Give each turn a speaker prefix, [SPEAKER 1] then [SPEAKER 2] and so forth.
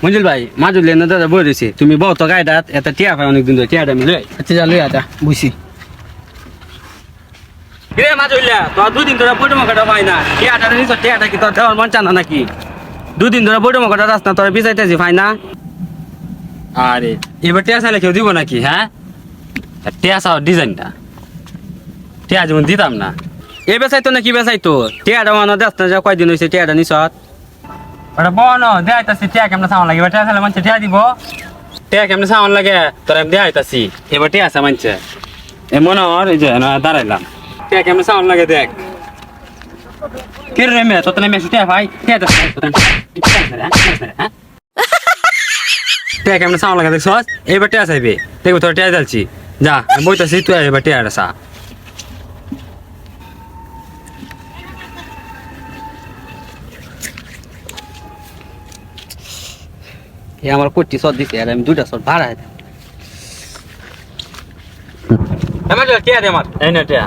[SPEAKER 1] মঞ্জুল ভাই মাজুলি না দাদা বই রয়েছে তুমি বহুত গাইডাত এটা টিয়া পাই অনেকদিন ধরে টিয়াটা মিলে
[SPEAKER 2] আচ্ছা যা লই আটা বুঝছি
[SPEAKER 1] কিরে মাজুলিয়া তোর দুদিন ধরে বইটা মকাটা পাই না টিয়াটা নিছ টিয়াটা কি তোর দেওয়ার মন চানা নাকি দুদিন ধরে বইটা মকাটা রাস্তা তোর বিচাইতেছি পাই না
[SPEAKER 3] আরে এবার টিয়া চাইলে কেউ দিব নাকি হ্যাঁ টিয়া চাও ডিজাইনটা টিয়া যেমন দিতাম না
[SPEAKER 1] এ বেচাইতো না কি বেচাইতো টিয়াটা মানে দেখ না যা কয়দিন হয়েছে টিয়াটা নিছত
[SPEAKER 3] ওটা বন দেখাইতাছি টিয়া কেমন সামান লাগে এবার টিয়া চাইলে মানুষ টিয়া দিব টিয়া কেমন সামান লাগে তোর আমি দেখাইতাছি এবার টিয়া আছে মানছে এ মনে হর এই যে দাঁড়াইলাম টিয়া কেমন সামান লাগে দেখ কে রে মেয়ে তোর মেয়ে টিয়া ভাই টিয়া টিয়া কেমন সামান লাগে দেখছ এবার টিয়া চাইবে দেখবো তোর টিয়া যাচ্ছি যা আমি বইতাছি তুই এবার টিয়াটা চা
[SPEAKER 1] এ আমার কোটি শট দিছে আর আমি দুইটা শট ভাড়া
[SPEAKER 3] আমার টিয়া দে আমার এই না টিয়া